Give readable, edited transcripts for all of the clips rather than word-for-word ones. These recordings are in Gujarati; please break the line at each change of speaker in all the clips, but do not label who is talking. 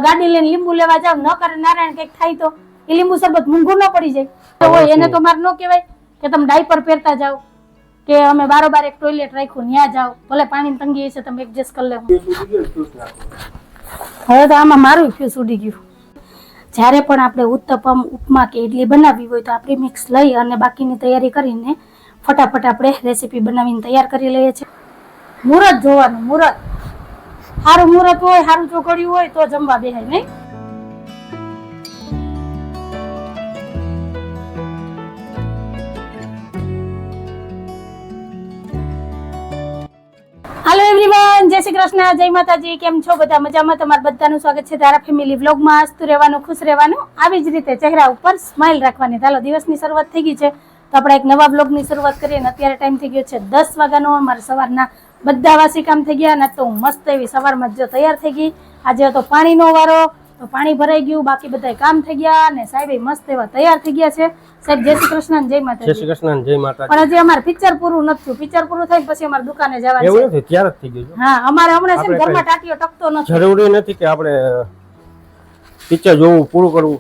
ગાડી લઈને લીંબુ લેવા જાવ ન કરે નારાયણ કઈક થાય તો એ લીંબુ શરબત મૂંઘું ન પડી જાય હોય એને તો મારે ન કહેવાય કે તમે ડાયપર પહેરતા જાઓ કે અમે બારોબાર એક ટોયલેટ રાખ્યું ત્યાં જાઓ ભલે પાણીની તંગી હશે તમે એડજસ્ટ કરી લેવું. હવે તો આમાં મારું ફ્યુઝ ઉડી ગયું. જ્યારે પણ આપણે ઉત્તપમ ઉપમા કે ઇડલી બનાવવી હોય તો આપણે મિક્સ લઈ અને બાકીની તૈયારી કરીને ફટાફટ આપણે રેસીપી બનાવીને તૈયાર કરી લઈએ છીએ. મુહૂર્ત જોવાનું, મુહૂર્ત સારું મુહૂર્ત હોય, સારું ચોઘડિયું હોય તો જમવા બેહાય નહીં. હાલો એવરીવન, જય શ્રી કૃષ્ણ, જય માતાજી. કેમ છો બધા? મજામાં? તમારું બધાનું સ્વાગત છે તારા ફેમિલી વ્લોગમાં. હસતું રહેવાનું, ખુશ રહેવાનું, આવી જ રીતે ચહેરા ઉપર સ્માઇલ રાખવાની. ચાલો દિવસની શરૂઆત થઈ ગઈ છે તો આપણે એક નવા બ્લોગની શરૂઆત કરીએ. અત્યારે ટાઈમ થઈ ગયો છે 10 વાગ્યાનો. અમારે સવારના બધા વાસી કામ થઈ ગયા ને તો હું મસ્ત એવી સવારમાં જો તૈયાર થઈ ગઈ. આજે તો પાણીનો વારો તો પાણી ભરાઈ ગયું, બાકી બધા કામ થઈ ગયા અને સાહેબ મસ્ત એવા તૈયાર થઈ ગયા છે. સાહેબ જય શ્રી કૃષ્ણ, જય માતાજી.
જય શ્રી કૃષ્ણ, જય માતાજી.
પણ હજી અમારે પિક્ચર પૂરું નથી થયું. પિક્ચર પૂરું થાય પછી અમારે દુકાને જવાનું છે.
એવું નથી, ત્યારે જ થઈ ગયું.
હા, અમારે હમણાં છે ને ઘરમાં ટાટીઓ ટકતો નથી.
જરૂરી નથી કે આપણે પિક્ચર જોવું, પૂરું કરવું.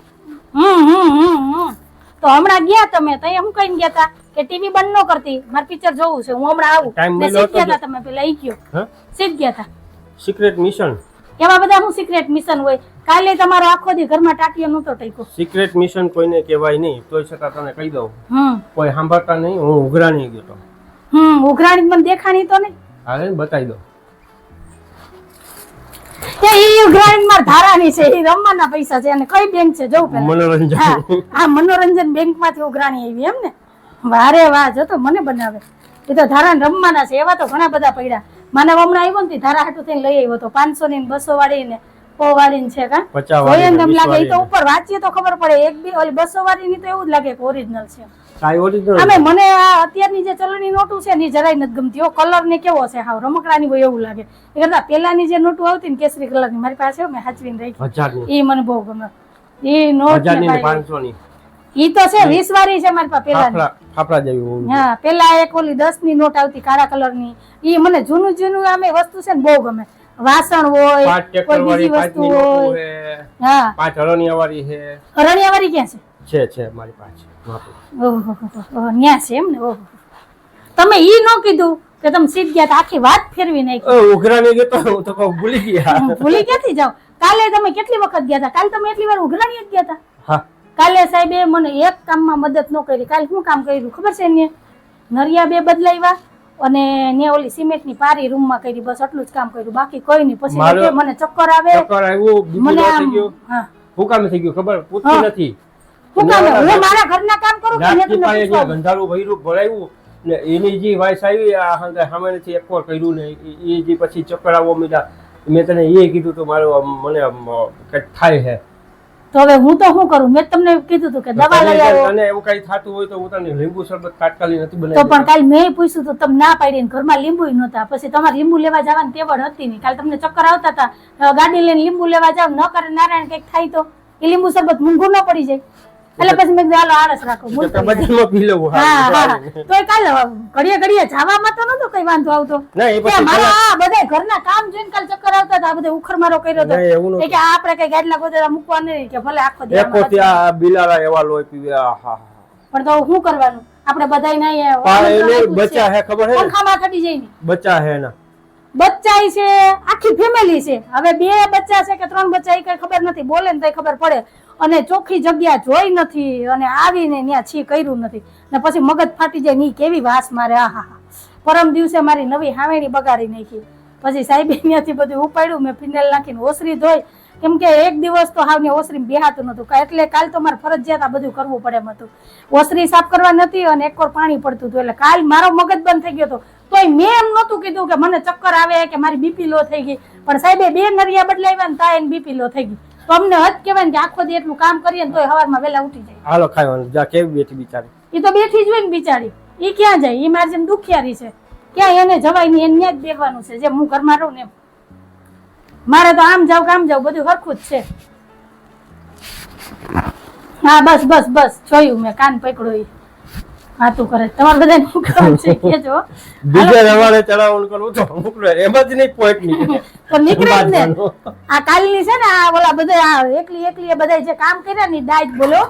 તો હમણાં ગયા તમે તો હું કહીને ગયા હતા કે ટીવી બંધ ન કરતી, મારે પિક્ચર જોવું છે, હું હમણાં આવું. સીધ ગયા હતા તમે પેલા ઈ ગયો સીધ ગયા હતા.
સિક્રેટ મિશન
એવા બધા હું સિક્રેટ મિશન હોય. કાલે તમારો આખો દી ઘરમાં ટાટીઓ નહોતો ટેકો.
સિક્રેટ મિશન કોઈને કહેવાય નહીં, તોય છતાં તને કહી દઉં. કોઈ સાંભળતા નહીં. હું ઉઘરાણી ગયો તો.
ઉઘરાણી મને દેખાણી તો નહીં.
હાલે બતાવી દો.
એ ઉઘરાણી માર ધારાની છે, એ રમવાના પૈસા છે. અને કઈ બેંક છે જોઉં પેલા.
મનોરંજન.
હા, મનોરંજન બેંક માંથી ઉઘરાણી આવી એમ ને. વારે વાહ, જો તો મને બનાવે. એ તો ધારા રમવાના છે. એવા તો ઘણા બધા પડ્યા. માનવ હમણાં આવ્યો ને ધારા હાટું થઈને લઈ આવ્યો તો 500 ની 200 વાળી ને 100 વાળી છે. કા જોઈએ ને એમ લાગે. એ તો ઉપર વાંચીએ તો ખબર પડે. એક બી ઓલી 200 વાળી ની તો એવું જ લાગે કે ઓરિજિનલ છે. અમે મને આ અત્યારની જે ચલણી નોટું છે ને જરાય નથી ગમતી. કલર ને કેવો છે, હાવ રમકડાની હોય એવું લાગે. એ કરતા પેલાની જે નોટું આવતી ને કેસરી કલર ની મારી પાસે મેં સાચવીને રાખી, એ મને બહુ ગમે. એ નોટ
500 ની
ઈ તો છે 20 વાળી છે મારી પાસે પેલાની.
ફાફડા જેવી.
હા, પેલા એક ઓલી 10 ની નોટ આવતી કાળા કલર ની. ઈ મને જૂનું જૂનું આમે વસ્તુ છે ને બહુ ગમે. વાસણ હોય, કોઈ બીજી વસ્તુ હોય. હા,
5 હરણિયા વાળી છે.
હરણિયા વાળી ક્યાં છે?
છે મારી પાસે.
ઓહો, ન્યા છે એમ ને. ઓહો, તમે ઈ નો કીધું કે તમે સીધ ગયા, આખી વાત ફેરવી નાખી.
ઉઘરાણી ગયો તો હું તો ભૂલી ગયા.
ભૂલી ક્યાંથી જાવ? કાલે તમે કેટલી વખત ગયા હતા? કાલે તમે એટલી વાર ઉઘરાણી જ ગયા હતા.
હા,
કાલે સાહેબે મને એક કામમાં મદદ ન કરી. કાલે શું કામ કર્યું ખબર છે ને? નરિયા 2 બદલાવ્યા અને ને ઓલી સિમેન્ટ ની પારી રૂમ માં કરી. બસ આટલું જ કામ કર્યું, બાકી કોઈ નહીં. પછી મને ચક્કર આવે.
ચક્કર આવ્યું,
મને
હા, હુકામ થઈ ગયું. ખબર પૂછતી નથી.
હું મારા ઘરના કામ કરું કે મેં તમને પૂછવા
ગંધારું ભર્યું ભરાયું ને એની જે વાઈસ આવી આ હંગા સામેથી એક વાર કર્યું ને એ જે પછી ચક્કર આવવા મીડા. મેં તને એ કીધું તો મારો મને કઈક થાય છે.
તો હવે હું તો શું કરું? મેં તમને કીધું હતું કે દવા લઈ આવો.
અને એવું કઈ થતું હોય તો હું તને લીંબુ શરબત તાત્કાલિક નથી બનાવી.
તો પણ કાલ મેં પૂછ્યું તો તમે ના પાડી. ઘરમાં લીંબુ નહોતા. પછી તમારે લીંબુ લેવા જવાની તેવડ હતી નહીં. કાલ તમને ચક્કર આવતા હતા, ગાડી લઈને લીંબુ લેવા જાવ ન કરે નારાયણ કઈક થાય તો એ લીંબુ શરબત મૂંઘું ન પડી જાય. એટલે પછી મેં હાલો આળસ રાખો. તો કાલ ઘડીએ ઘડીએ જવામાં તો નતો કઈ વાંધો આવતો. મારા બધા ઘરના કામ જોઈને કાલ ચક્કર આવતા હતા. બધા ઉખર મારો કર્યો હતો કે આપણે કઈ ગાડલા ગોદડા મૂકવા નહીં કે ભલે આખો દિવસ
બિલાડા એવા લોહી પીવે.
પણ તો શું કરવાનું? આપણે બધા
બચ્ચા હે ખબર હે,
પંખામાં ચડી જાય ને
બચ્ચા હે ના
બચ્ચા છે, આખી ફેમિલી છે. હવે 2 બચ્ચા છે કે 3 બચ્ચા એ કઈ ખબર નથી. બોલે ને તો ખબર પડે. અને ચોખ્ખી જગ્યા જોઈ નથી અને આવીને ત્યાં છી કર્યું નથી ને પછી મગજ ફાટી જાય. ની કેવી વાસ મારે. આહા, પરમ દિવસે મારી નવી હાવેણી બગાડી નાખી. પછી સાહેબે ત્યાંથી બધું ઉપાડ્યું. મેં ફિનાઇલ નાખીને ઓસરી ધોઈ. કેમ કે એક દિવસ તો હાવ ને ઓસરી બેહાતું નતું. એટલે કાલ તો મારે ફરજિયાત આ બધું કરવું પડે એમ હતું. ઓસરી સાફ કરવા નથી અને એક વાર પાણી પડતું હતું. એટલે કાલ મારો મગજ બંધ થઈ ગયો હતો. તોય મેં એમ નતું કીધું કે મને ચક્કર આવે કે મારી બીપી લો થઈ ગઈ. પણ સાહેબે 2 નરિયા બદલાવ્યા ને તા એને બીપી લો થઈ ગઈ. તો અમને હજ કહેવાય કે આખો દી એટલું કામ કરીએ ને તોય સવારમાં વહેલા ઉઠી જાય.
હાલો ખાવાનું. જા કેવી બેઠી બિચારી.
એ તો બેઠી જ હોય ને બિચારી. એ ક્યાં જાય? એ મારી જેમ દુખિયારી છે. ક્યાં એને જવાય નહીં. એને જ બેસવાનું છે. જેમ હું ઘરમાં રહું ને એમ. મારે તો આમ જાવ કામ જાવ બધું સરખું જ છે. હા, બસ બસ બસ જોયું મેં. કાન પકડો. વાતું કરે તમારે બધાને શું કામ છે કેજો
બીજે રવાડે ચડાવવાનું કરવું તો મોકલો એમ જ નહીં પોઈન્ટ નીકળે
તો નીકળે જ ને આ કાલની છે ને આ ઓલા બધા આ એકલી બધા જે કામ કર્યા ને ડાયટ બોલો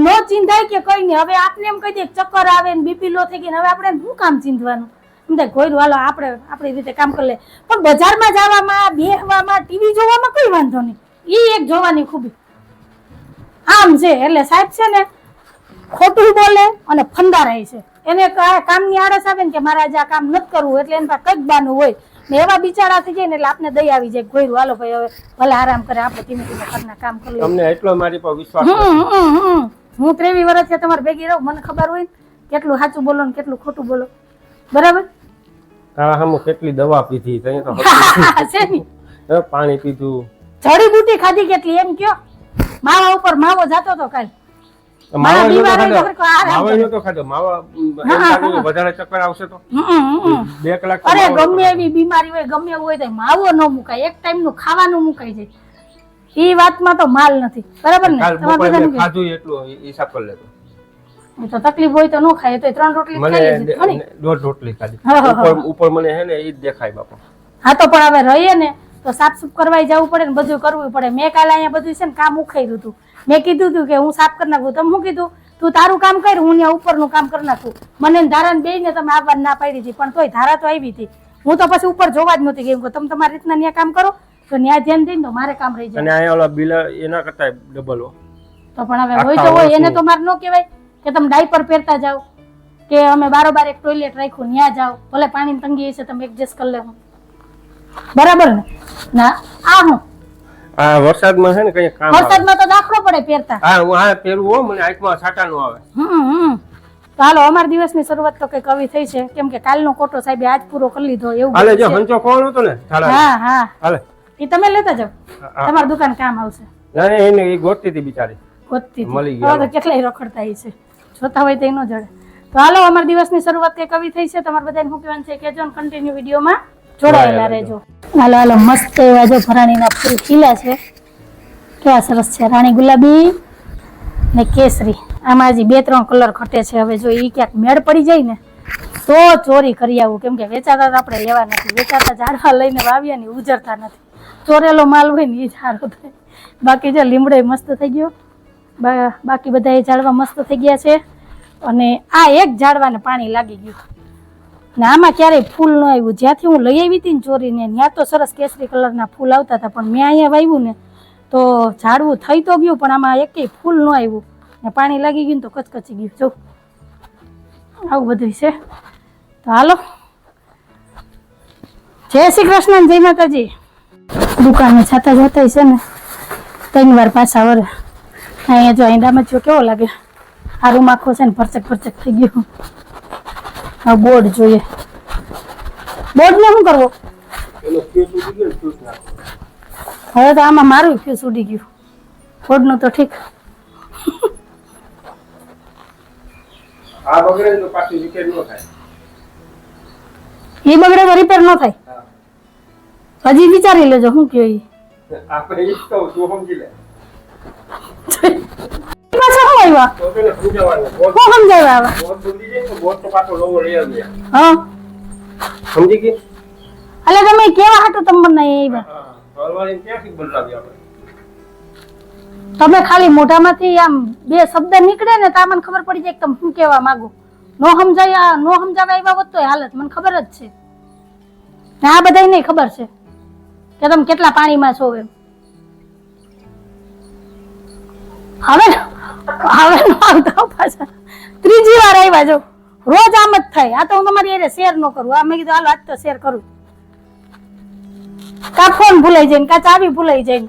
નો ચિંતાય કે કઈ નહીં હવે આપને એમ કહી દે ચક્કર આવે ને બીપી લો થઈ ગઈ ને હવે આપણે શું કામ ચિંતવાનું એમ થાય કોઈ હાલો આપણે આપણી રીતે કામ કરી લે પણ બજારમાં જવામાં બેહવામાં ટીવી જોવામાં કઈ વાંધો નહીં એ એક જોવાની ખૂબી આમ છે એટલે સાહેબ છે ને ખોટું બોલે અને ફંદારાય છે એને કામની આળસ આવે ને કે મારે આજે આ કામ નથી કરવું એટલે એના પાસે કંઈક બાનું હોય ને એવા બિચારા થઈ જાય ને એટલે આપણે દઈ આવી જાય કોઈ હાલો ભાઈ હવે ભલે આરામ કરે આપણે ધીમે ધીમે ઘરના કામ કરી
તમને એટલો મારી પર વિશ્વાસ
હું 23 વર્ષથી તમારે ભેગી રહું મને ખબર હોય ને કેટલું સાચું બોલો ને કેટલું ખોટું બોલો બરાબર
તારા સામે કેટલી દવા પીધી તને તો
છે ની
પાણી પીધું
જડીબુટી ખાધી કેટલી એમ કયો માવા ઉપર માવો જાતો તો કાલ
વધારે ચક્કર આવશે તો 2 કલાક
અરે ગમે એવી બીમારી હોય ગમે એવું હોય તો માવો ન મુકાય એક ટાઈમ નું ખાવાનું મુકાઈ જાય એ વાતમાં તો માલ નથી બરાબર ને
ખાધું એટલું હિસાબ કરી લેતો
તો તકલીફ હોય તો ન ખાય તો 3 રોટલી ખાઈ લીધી
1.5 રોટલી ખાધી ઉપર મને હે ને ઈ જ દેખાય બાપા
હા તો પણ હવે રહીએ ને તો સાફ સુફ કરવાય જવું પડે ને બધું કરવું પડે મેં કાલે અહીંયા બધું છે ને કામ ઉખાઈ હતું મેં કીધું હતું કે હું સાફ કરી નાખું તમે શું કીધું તું તારું કામ કર હું ત્યાં ઉપરનું કામ કરી નાખું મને ધારાને બે ને તમે આવવા ના પાડી હતી પણ તોય ધારા તો આવી હતી હું તો પછી ઉપર જોવા જ નહોતી ગઈ તમે તમારી રીતના ત્યાં કામ કરો તો ત્યાં ધ્યાન દઈને તો મારે કામ રહી જાય
અને અહીંયા ઓલા બિલ એના કરતા ડબલ હો
તો પણ હવે હોય તો હોય એને તો મારે ન કહેવાય કે તમે ડાયપર પહેરતા જાઓ કે અમે બારોબાર એક ટોયલેટ રાખ્યું ત્યાં જાઓ ભલે પાણીની તંગી હશે તમે એડજસ્ટ કરી લેવું બરાબર ને ના આ હું
આ વરસાદમાં છે ને કઈ કામ
વરસાદમાં તો દાખલો પડે પહેરતા
હા હું આ પહેરવું હો મને આંખમાં છાટા નો આવે
તો હાલો અમારા દિવસની શરૂઆત તો કઈક આવી થઈ છે કેમ કે કાલનો કોટો સાહેબ આજ પૂરો કરી લીધો એવું
હાલે જો હંચો કોણ હતો ને
હા હા
હાલે
એ તમે લેતા જાઓ તમારી દુકાન કામ આવશે
ના એને એ ગોતતી હતી બિચારી
ગોતતી
મળી
હતી હવે તો કેટલાય રખડતા છે જોતા હોય તો એનો જડે તો હાલો અમારા દિવસની શરૂઆત કઈક આવી થઈ છે તમારે બધાને શું કહેવાનું છે કેજો કન્ટિન્યુ વિડીયોમાં જોડાયેલા રહેજો હાલો હાલો મસ્ત એવા જો ભરાણીના ફૂલ ખીલા છે કેવા સરસ છે રાણી ગુલાબી ને કેસરી આમાં હજી 2-3 કલર ઘટે છે હવે જો એ ક્યાંક મેળ પડી જાય ને તો ચોરી કરી આવું કેમ કે વેચાતા આપણે લેવા નથી વેચાતા ઝાડવા લઈને વાવ્યા ને ઉજરતા નથી ચોરેલો માલ હોય ને એ ઝાડો થાય બાકી જો લીમડો મસ્ત થઈ ગયો બાકી બધા એ ઝાડવા મસ્ત થઈ ગયા છે અને આ એક ઝાડવાને પાણી લાગી ગયું ને આમાં ક્યારેય ફૂલ ન આવ્યું જ્યાંથી હું લઈ આવી હતી ને ચોરીને ત્યાં તો સરસ કેસરી કલરના ફૂલ આવતા હતા પણ મેં અહીંયા વાવ્યું ને તો ઝાડવું થઈ તો ગયું પણ આમાં એકેય ફૂલ ન આવ્યું ને પાણી લાગી ગયું તો કચકચી ગયું જો આવું બધું છે તો હાલો જય શ્રી કૃષ્ણ જય માતાજી દુકાને છાતા જતા છે ને 3 વાર પાછા વરે અહીંયા જો ઈંડામાં જો કેવો લાગે આ રૂમ આખો છે ને ભરચક થઈ ગયું આ બોર્ડ જોઈએ બોર્ડ ને શું કરવો હવે તો આમાં મારું ફ્યુઝ ઉડી ગયું બોર્ડ નું તો ઠીક
આ બગડે તો પાછું રિપેર ન થાય
એ બગડે તો રિપેર ન થાય હજી વિચારી લેજો શું કયો ઈ
આપણે ઈ તો તું સમજી લે
પાછા શું આવ્યા
તો તેને પૂજાવાનું
શું સમજાવ્યા આવા
બોટ બદલી જાય તો બોટ તો પાછો નવો લઈ આવ્યા
હા
સમજી ગઈ
એટલે તમે કેવા હાટું તમને નહીં આવ્યા
હલવાને ક્યાંથી બદલાવી આપણે
તમે ખાલી મોઢામાંથી આમ 2 શબ્દ નીકળે ને તો મને ખબર પડી જાય કે તમે શું કહેવા માંગો નો સમજાવા આવ્યા હોત તો હાલત મને ખબર જ છે ને આ બધાય નહીં ખબર છે કે તમે કેટલા પાણીમાં છો એમ હવે નો આવતા પાછા 3જી વાર આવ્યા જો રોજ આમ જ થાય આ તો હું તમારી એને શેર ન કરું આ મેં કીધું હાલો આજ તો શેર કરું કા ફોન ભૂલાઈ જાય ને કા ચાવી ભૂલાઈ જાય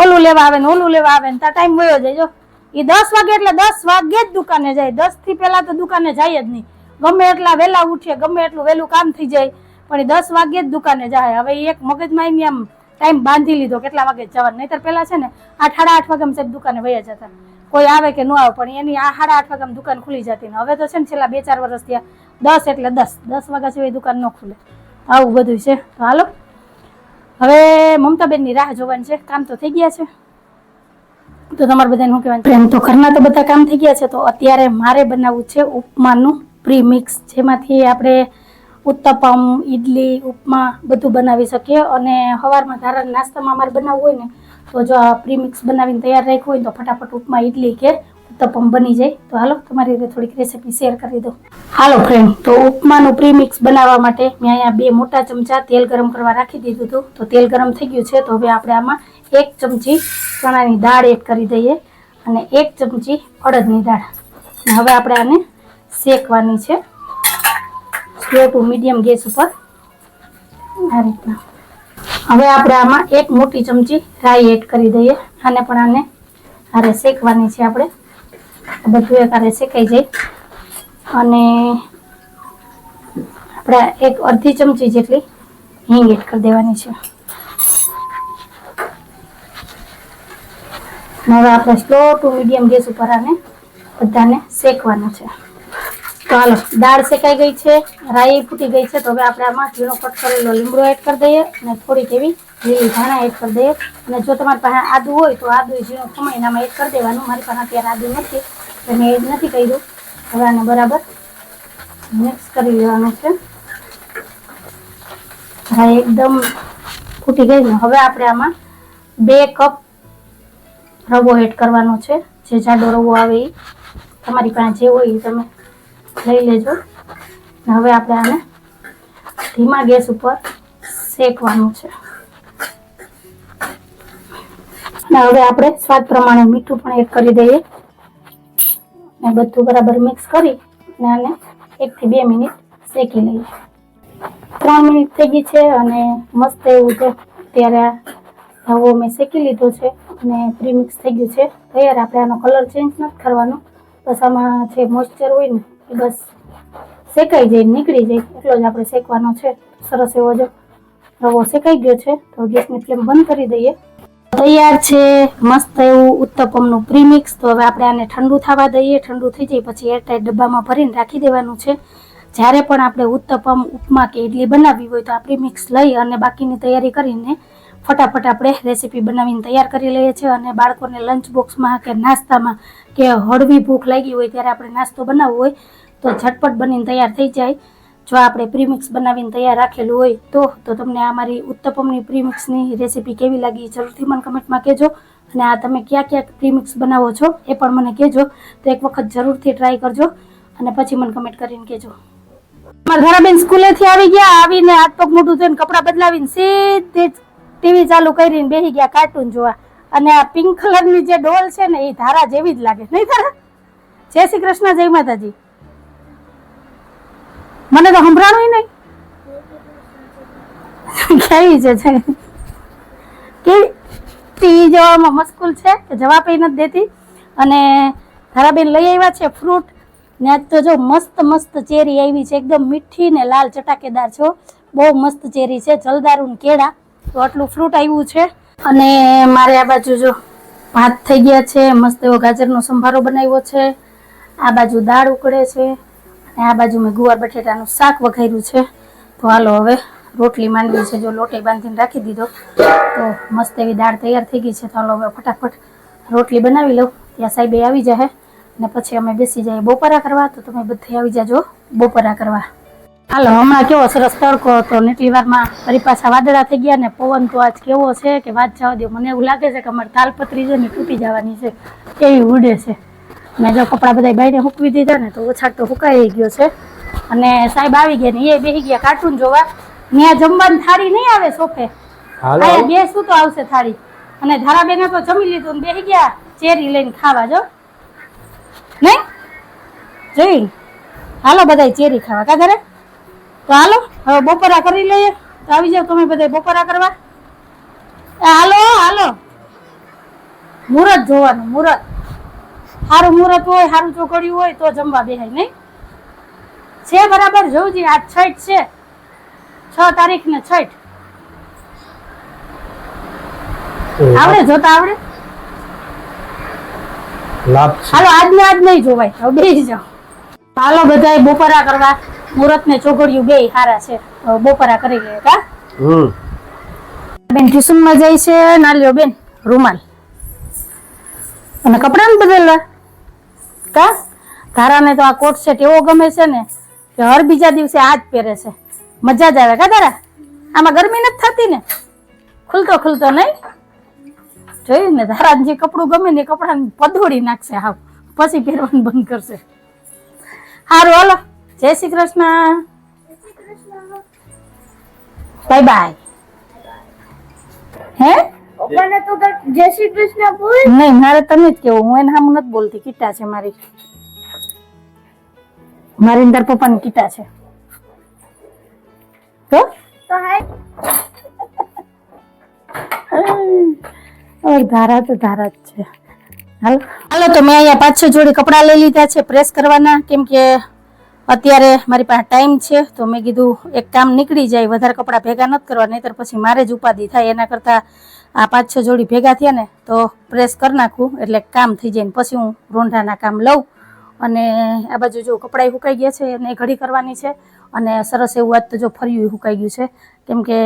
ઓલું લેવા આવે ને ઓલું લેવા આવે ને ત્યાં ટાઈમ વયો જાય જો એ 10 વાગે એટલે 10 વાગે જ દુકાને જાય 10 થી પહેલા તો દુકાને જાય જ નહીં ગમે એટલા વહેલા ઉઠે ગમે એટલું વહેલું કામ થઈ જાય પણ એ 10 વાગે જ દુકાને જાય હવે એક મગજમાં એની આમ ટાઈમ બાંધી લીધો કેટલા વાગે જવાનું નહીતર પહેલા છે ને 8-8:30 વાગે સાહેબ દુકાને વયા જતા કોઈ આવે કે ન આવે પણ એની 8:30 વાગે દુકાન ખુલી જતી ને હવે તો છે ને છેલ્લા 2-4 વર્ષ થયા 10 એટલે 10 વાગ્યા સિવાય દુકાન ન ખુલે આવું બધું છે તો હાલો હવે મમતાબેનની રાહ જોવાની છે કામ તો થઈ ગયા છે તો તમારે બધાને શું કહેવાય પ્રેમ તો ઘરના તો બધા કામ થઈ ગયા છે. તો અત્યારે મારે બનાવવું છે ઉપમાનું પ્રીમિક્સ, જેમાંથી આપણે ઉત્તપમ, ઈડલી, ઉપમા બધું બનાવી શકીએ. અને સવારમાં ધારા નાસ્તામાં અમારે બનાવવું હોય ને તો જો આ પ્રીમિક્સ બનાવીને તૈયાર રાખ્યું હોય તો ફટાફટ ઉપમા, ઈડલી કે ઉત્તપમ બની જાય. તો હાલો તમારી થોડીક રેસીપી શેર કરી દો. હાલો ફ્રેન્ડ, તો ઉપમાનું પ્રીમિક્સ બનાવવા માટે મેં અહીંયા 2 મોટા ચમચા તેલ ગરમ કરવા રાખી દીધું હતું. તો તેલ ગરમ થઈ ગયું છે. તો હવે આપણે આમાં 1 ચમચી ચણાની દાળ એડ કરી દઈએ અને 1 ચમચી અડદની દાળ. હવે આપણે આને શેકવાની છે સ્લો ટુ મીડિયમ ગેસ ઉપર આ રીતના. હવે આપણે આમાં 1 મોટી ચમચી રાઈ એડ કરી દઈએ. આને પણ આને હારે શેકવાની છે આપણે. બધું એક હારે શેકાઈ જાય. અને આપણે 1 અડધી ચમચી જેટલી હિંગ એડ કરી દેવાની છે. હવે આપણે સ્લો ટુ મીડિયમ ગેસ ઉપર આને બધાને શેકવાનું છે. તો હાલો, દાળ શેકાઈ ગઈ છે, રાઈ ફૂટી ગઈ છે. તો હવે આપણે આમાં ઝીણો કટ કરેલો લીમડો એડ કરી દઈએ અને થોડીક એવી લીલી ધાણા એડ કરી દઈએ. અને જો તમારી પાસે આદુ હોય તો આદુ ઝીણો ખમણીને આમાં એડ કરી દેવાનું. મારી પાસે અત્યારે આદુ નથી તો મેં એડ નથી કર્યું. હવે આને બરાબર મિક્સ કરી લેવાનું છે. રાઈ એકદમ ફૂટી ગઈ ને હવે આપણે આમાં 2 કપ રવો એડ કરવાનો છે. જે જાડો રવો આવે એ તમારી પાસે જે હોય એ તમે લઈ લેજો. હવે આપણે આને ધીમા ગેસ ઉપર શેકવાનું છે. અને હવે આપણે સ્વાદ પ્રમાણે મીઠું પણ એડ કરી દઈએ અને બધું બરાબર મિક્સ કરી અને આને 1 થી 2 મિનિટ શેકી લઈએ. 3 મિનિટ થઈ ગઈ છે અને મસ્ત એવું છે. ત્યારે રવો મેં શેકી લીધો છે અને પ્રીમિક્સ થઈ ગયું છે તૈયાર. આપણે આનો કલર ચેન્જ નથી કરવાનો. બસ આમાં જે મોઇસ્ચર હોય ને એ બસ શેકાઈ જાય, નીકળી જાય એટલો જ આપણે શેકવાનો છે. સરસ એવો જો રવો શેકાઈ ગયો છે. તો ગેસની ફ્લેમ બંધ કરી દઈએ. તૈયાર છે મસ્ત એવું ઉત્તપમનું પ્રીમિક્સ. તો હવે આપણે આને ઠંડુ થવા દઈએ. ઠંડુ થઈ જાય પછી એરટાઈટ ડબ્બામાં ભરીને રાખી દેવાનું છે. જ્યારે પણ આપણે ઉત્તપમ, ઉપમા કે ઇડલી બનાવવી હોય તો આ પ્રીમિક્સ લઈ અને બાકીની તૈયારી કરીને ફટાફટ આપણે રેસીપી બનાવીને તૈયાર કરી લઈએ છીએ. અને બાળકોને લંચ બોક્સમાં કે નાસ્તામાં કે હળવી ભૂખ લાગી હોય ત્યારે આપણે નાસ્તો બનાવવો હોય તો ઝટપટ બનીને તૈયાર થઈ જાય. જો આપણે પ્રીમિક્સ બનાવીને તૈયાર રાખેલું હોય તો તમને આ મારી ઉત્તપમની પ્રીમિક્સની રેસીપી કેવી લાગી જરૂરથી મને કમેન્ટમાં કહેજો. અને આ તમે ક્યાં પ્રીમિક્સ બનાવો છો એ પણ મને કહેજો. તો એક વખત જરૂરથી ટ્રાય કરજો અને પછી મને કમેન્ટ કરીને કહેજો. મારા ધારાબેન સ્કૂલેથી આવી ગયા. આવીને હાથ પગ મોઢું ધોઈને કપડાં બદલાવીને સીધી ટીવી ચાલુ કરીને બેસી ગયા કાર્ટૂન જોવા. અને આ પિંક કલરની જે ડોલ છે ને એ ધારા જેવી જ લાગે નહીં ધારા? જય શ્રી કૃષ્ણ, જય માતાજી. મને તો સંભળાણું નહીં. કેવી છે કેવી ટીવી જોવામાં મસ્કૂલ છે કે જવાબ નથી દેતી. અને ધારાબેન લઈ આવ્યા છે ફ્રૂટ ને. આજ તો જો મસ્ત મસ્ત ચેરી આવી છે, એકદમ મીઠી ને લાલ ચટાકેદાર છે. બહુ મસ્ત ચેરી છે, જલદારુ ને કેળા. તો આટલું ફ્રૂટ આવ્યું છે. અને મારે આ બાજુ જો ભાત થઈ ગયા છે, મસ્ત એવો ગાજરનો સંભારો બનાવ્યો છે. આ બાજુ દાળ ઉકળે છે અને આ બાજુ મેં ગુવાર બટેટાનું શાક વઘાર્યું છે. તો હાલો હવે રોટલી માંડવી છે. જો લોટે બાંધીને રાખી દીધો તો મસ્ત એવી દાળ તૈયાર થઈ ગઈ છે. તો હાલો હવે ફટાફટ રોટલી બનાવી લઉં. ત્યાં સાહેબે આવી જાય અને પછી અમે બેસી જઈએ બપોરા કરવા. તો તમે બધા આવી જાજો બપોરા કરવા. હાલો, હમણાં કેવો સરસ તડકો હતો ને એટલી વારમાં ફરી પાછા વાદળા થઈ ગયા ને પવન તો આજ કેવો છે કે વાત જવા દો. મને એવું લાગે છે કે અમારી તાલપત્રી છે ને તૂટી જવાની છે એવી ઉડે છે. મેં જો કપડાં બધા બાઈને સૂકવી દીધા ને તો ઓછાક તો સુકાઈ ગયો છે. અને સાહેબ આવી ગયા ને એ બેસી ગયા કાર્ટૂન જોવા. ત્યાં જમવાની થાળી નહીં આવે સોફે, બે શું તો આવશે થાળી. અને ધારાબેને તો જમી લીધું ને બેસી ગયા ચેરી લઈને ખાવા. જો નહીં જોઈ હાલો બધા ચેરી ખાવા કા ઘરે. તો હાલો હવે બપોરા કરી લઈએ. તો આવી જાવ તમે બધા બપોરા કરવા. હાલો હાલો, મુહૂર્ત જોવાનું. મુહૂર્ત સારું મુહૂર્ત હોય, સારું ચોકડ્યું હોય તો જમવા બેહાય નહીં છે બરાબર. જોઉં આજ છઠ છે, 6 તારીખ ને છઠ. આવડે જોતા આવડે? હાલો આજને આજ નહીં જોવાય, હવે બેસી જાઓ. હાલો બધા બપોરા કરવા. મુહૂર્ત ને ચોઘડિયું બે સારા છે. બપોરા કરી લઈએ કા. બેન ટ્યુશન માં જાય છે. નાલ્યો બેન રૂમાલ. અને કપડાં બદલવા કા તારાને તો આ કોટ સેટ એવો ગમે છે ને કે હર બીજા દિવસે આ જ પહેરે છે, મજા જ આવે કા તારા? આમાં ગરમી નથી થતી ને? ખુલતો નહીં જોયું ને? તારા જે કપડું ગમે ને એ કપડાને પધોડી નાખશે હાવ, પછી પહેરવાનું બંધ કરશે. સારું હાલો, જય શ્રી કૃષ્ણ, બાય બાય. હે
પપ્પાને તો જય શ્રી કૃષ્ણ બોલ.
નહીં, મારે તમે જ કેવું, હું એને સામું નથી બોલતી. કીટા છે મારી તાર પપ્પાની કીટા છે તો
હાય.
ધારા તો ધારા જ છે. હાલો તો મેં અહીંયા 5-6 જોડી કપડાં લઈ લીધા છે પ્રેસ કરવાના, કેમ કે અત્યારે મારી પાસે ટાઈમ છે. તો મેં કીધું એક કામ નીકળી જાય, વધારે કપડાં ભેગા નથી કરવા, નહીતર પછી મારે જ ઉપાધિ થાય. એના કરતાં આ 5-6 જોડી ભેગા થયા ને તો પ્રેસ કરી નાખું એટલે કામ થઈ જાય ને પછી હું રોંઢાના કામ લઉં. અને આ બાજુ જો કપડાં સુકાઈ ગયા છે એને ઘડી કરવાની છે. અને સરસ એવું આજ તો જો ફર્યું સુકાઈ ગયું છે, કેમ કે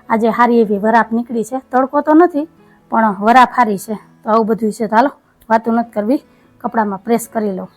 આજે સારી એવી વરાપ નીકળી છે. તડકો તો નથી પણ વરાપ સારી છે. તો આવું બધું છે. તો હાલો વાતો નથી કરવી, કપડામાં પ્રેસ કરી લઉં.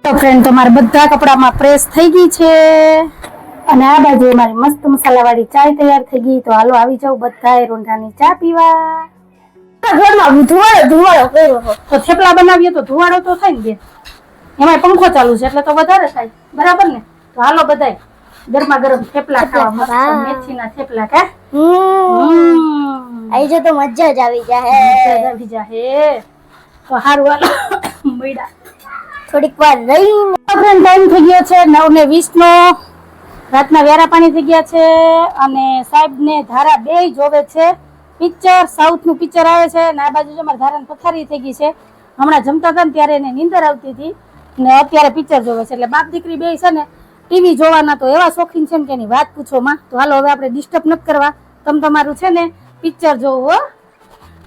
તો ફ્રેન્ડ તમારા બધા કપડામાં પ્રેસ થઈ ગઈ છે અને આ બાજુ મારી મસ્ત મસાલાવાળી ચાય તૈયાર થઈ ગઈ. તો હાલો આવી જાવ બધાએ રોંઢાની ચા પીવા.
ઘરમાં ધુવાડો કર્યો
તો થેપલા બનાવીએ તો ધુવાડો તો થાય ને બેન, એમાં પંખો ચાલુ છે એટલે તો વધારે થાય, બરાબર ને? તો હાલો બધાય ગરમા ગરમ થેપલા ખાવા, મસ્ત મેથીના થેપલા. કા
આઈ જો તો મજા જ આવી જાય.
તો સારું હાલો મળ્યા
થોડીક વાર રહીને.
ટાઈમ થઈ ગયો છે 9:20 નો. રાતના વેરા પાણી થઈ ગયા છે અને સાહેબ ને ધારા બે જોવે છે પિક્ચર. સાઉથ નું પિક્ચર આવે છે ને આ બાજુ જો મારા ધારા પથારી થઈ ગઈ છે. હમણાં જમતા હતા ને ત્યારે એને નીંદર આવતી હતી ને અત્યારે પિક્ચર જોવે છે. એટલે બાપ દીકરી બે છે ને ટીવી જોવાના તો એવા શોખીન છે ને કે એની વાત પૂછો માં. તો હાલો હવે આપણે ડિસ્ટર્બ નથી કરવા, તમારું છે ને પિક્ચર જોવું હો.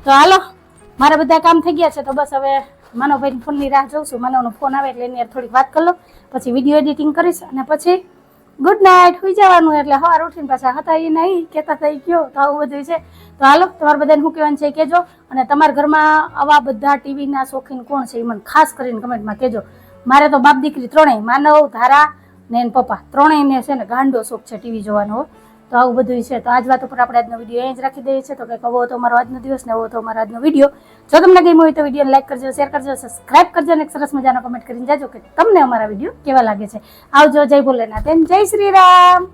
તો હાલો મારા બધા કામ થઈ ગયા છે. તો બસ હવે માનવભાઈ ફોનની રાહ જોઉં છું. માનવનો ફોન આવે એટલે એની થોડીક વાત કરી લો, પછી વિડીયો એડિટિંગ કરીશ અને પછી ગુડ નાઇટ સુઈ જવાનું. એટલે સવાર ઉઠીને પાછા હતા એ નહીં કહેતા થઈ ગયો. તો આવું બધું છે. તો હાલો તમારે બધાને શું કહેવાનું છે એ કહેજો. અને તમારા ઘરમાં આવા બધા ટીવીના શોખીન કોણ છે એ મને ખાસ કરીને કમેન્ટમાં કહેજો. મારે તો બાપ દીકરી ત્રણેય, માનવ, ધારા ને એન પપ્પા ત્રણેયને છે ને ગાંડો શોખ છે ટીવી જોવાનો. તો આવું બધું છે. તો આજ વાત ઉપર આપણે આજનો વિડીયો અહીં જ રાખી દઈએ છીએ. તો કંઈક આવો તો અમારો આજનો દિવસ ને આવો તો અમારો આજનો વિડીયો. જો તમને ગમ્યો હોય તો વિડીયોને લાઈક કરજો, શેર કરજો, સબસ્ક્રાઇબ કરજો અને એક સરસ મજાનો કમેન્ટ કરીને જાજો કે તમને અમારા વિડીયો કેવા લાગે છે. આવજો. જય ભોલેનાથ, જય શ્રી રામ.